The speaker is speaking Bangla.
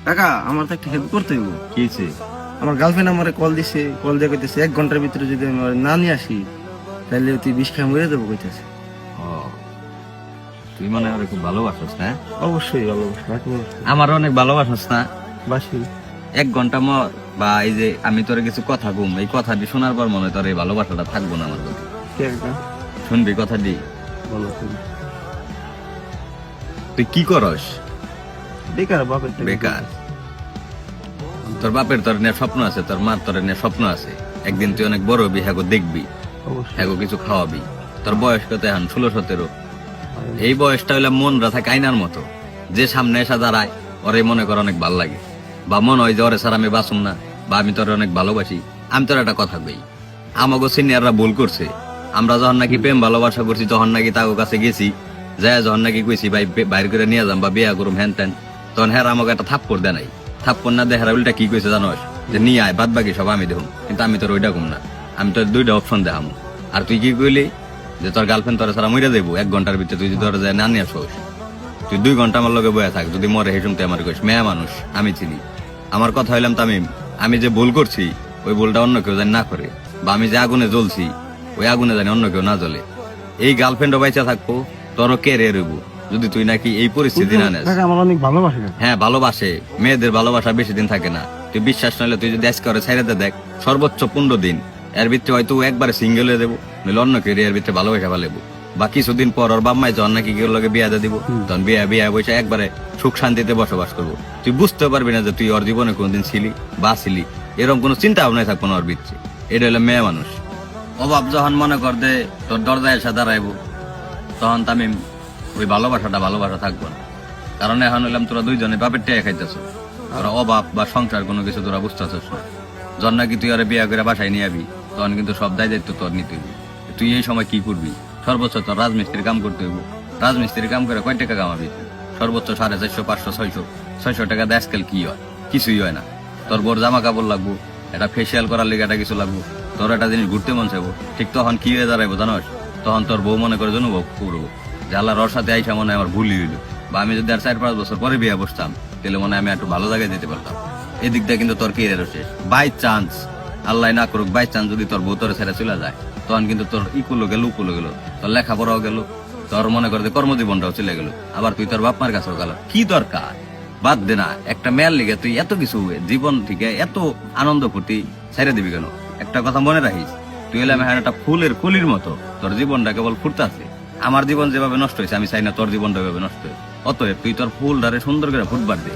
কাকা আমার তো একটা হেল্প করতে হইব। কি হয়েছে? আমার গার্লফ্রেন্ড আমারে কল দিছে, কল দিয়ে কইতেছে 1 ঘন্টার ভিতরে যদি আমি ওরে না নিয়ে আসি তাহলে তুই বিষ খাই মরে দেবো কইতেছে। ও, তুই মানে আর খুব ভালোবাসস না? অবশ্যই ভালোবাসি, আমারও অনেক ভালোবাসস না? বাসি। 1 ঘন্টা বা এই যে আমি তোর কিছু কথা ঘুম, এই কথাটি শোনার পর মনে হয় তোর এই ভালোবাসাটা থাকবো না আমার প্রতি। কি একটা শুনবি কথাটি? বলো তুমি। তুই কি করস? বেকার বাপের টাকা। বেকার? তোর বাপের তোর নিয়ে স্বপ্ন আছে, তোর মার তোর নিয়ে স্বপ্ন আছে, একদিন তুই অনেক বড় হবি, হ্যাগো দেখবি, অবশ্যই। হ্যাগো কিছু খাওয়াবি। তোর বয়স কত এখন? 16-17। এই বয়সটা হইলে মন রাখা আয়নার মতো, যে সামনে এসে দাঁড়ায় ওরে মনে কর অনেক ভাল লাগে, বা মনে হয় যে ওরে স্যার আমি বাঁচুম না, বা আমি তোর অনেক ভালোবাসি। আমি তোর একটা কথা কই, আমাগো সিনিয়ররা ভুল করছে। আমরা যখন নাকি প্রেম ভালোবাসা করছি তখন নাকি তাগো কাছে গেছি, যায় যখন নাকি কইছি ভাই বাইর করে নিয়ে যাম বা বিয়া করুম হ্যান ত্যান, তখন হ্যাঁ আমাকে একটা থাপ্পড় দেয় নাই। থাপ্পড় না দেখার উল্টা কি কইছে জানোস? যে নিয়ে আয়, বাদ বাকি সব আমি দেখুন। কিন্তু আমি তোর ওইটা কম না, আমি তোর 2টা অপশন দেখামু। আর তুই কি কইলি যে তোর গার্লফ্রেন্ড তোর সারা মরে যাবো 1 ঘন্টার ভিতরে, তুই যদি তোর যায় না নিয়ে আসোস, তুই 2 ঘন্টা আমার লগে বয়ে থাক, যদি মরে হেসুম তুই আমার কইস মেয়া মানুষ আমি চিনি। আমার কথা হইলাম তামিম, আমি যে ভুল করছি ওই ভুলটা অন্য কেউ জানি না করে, বা আমি যে আগুনে জ্বলছি ওই আগুনে জানি অন্য কেউ না জ্বলে। এই গার্লফ্রেন্ডও বাইচা থাকবো, তোরও কেরিয়ার হইব, যদি তুই নাকি এই পরিস্থিতি না নেস। কাকা আমার অনেক ভালোবাসে। হ্যাঁ ভালোবাসে, মেয়েদের ভালোবাসা বেশি দিন থাকে না। তুই বিশ্বাস নইলে তুই যদি আজকে করে ছাইড়াতে দেখ, সর্বোচ্চ 15 দিন, এর ভিতরে হয়তো ও একবারে সিঙ্গেল হয়ে দেবো, নইলে অন্য কেউ এর ভিতরে ভালোবাসা ফেলেবো। বা কিছুদিন পর ওর বাপ মাই যখন নাকি কেউ লগে বিয়া দিয়ে দিব, তখন বিয়া বসে একবারে সুখ শান্তিতে বসবাস করবো। তুই বুঝতে পারবি না যে তুই ওর জীবনে কোনদিন ছিলি বা ছিলি, এরকম কোনো চিন্তা ভাবনাই থাকবো না ওর ভিতরে। এটা হলো মেয়ে মানুষ। অভাব যখন মনে কর দে তোর দরজায় এসে দাঁড়াইবো, তখন তামিম ওই ভালোবাসা থাকবো না। কারণ এখন হইলাম তোরা দুইজনে বাপের টেয়া খাইতেছ, তোরা অভাব বা সংসার কোনো কিছু তোরা বুঝতেছস না। যখন নাকি তুই আরে বিয়া করে বাসায় নিয়ে আবি, তখন কিন্তু সব দায় দায়িত্ব তোর নিতে হইব। তুই এই সময় কি করবি? সর্বোচ্চ তোর রাজমিস্ত্রির কাম করতে হইব। রাজমিস্ত্রির কাম করে কয় টাকা কামাবি? সর্বোচ্চ 450, 500, 600 টাকা দেয় আজকাল কি হয়? কিছুই হয় না। তোর বোর জামা কাপড় লাগবো, এটা ফেসিয়াল করার লিগে এটা কিছু লাগবো, তোর একটা জিনিস ঘুরতে মন চাইবো, ঠিক তখন কি হয়ে দাঁড়াইবো জানোস? তখন তোর বউ মনে করে অনুভব করবো যে আল্লাহ ওর সাথে আইসা মনে হয় আমার ভুলই হইলো, বা আমি যদি আর 4-5 বছর পরে বিয়ে বসতাম তাহলে মনে হয় আমি একটু ভালো জায়গায় যেতে পারতাম। এদিক দিয়ে কিন্তু তোর কেরিয়ার শেষ। বাই চান্স, আল্লাহ না করুক, বাই চান্স যদি তোর বউ তোর ছেড়ে চলে যায়, তখন কিন্তু তোর ইকুলো গেল, তোর লেখাপড়াও গেল, তোর মনে করে যে কর্মজীবনটাও চলে গেল, আবার তুই তোর বাপ মার কাছেও গেল। কি দরকার? বাদ দে না, একটা মেয়ের লিগে তুই এত কিছু জীবন থেকে এত আনন্দ ফুর্তি ছেড়ে দিবি কেন? একটা কথা মনে রাখিস, তুই হলে আমি একটা ফুলের কলির মতো, তোর জীবনটা কেবল ফুটতে আছে। আমার জীবন যেভাবে নষ্ট হয়েছে আমি চাই না তোর জীবনটা এভাবে নষ্ট হয়েছে। অতএব তুই তোর ফুলটারে সুন্দর করে ফুটবার দে।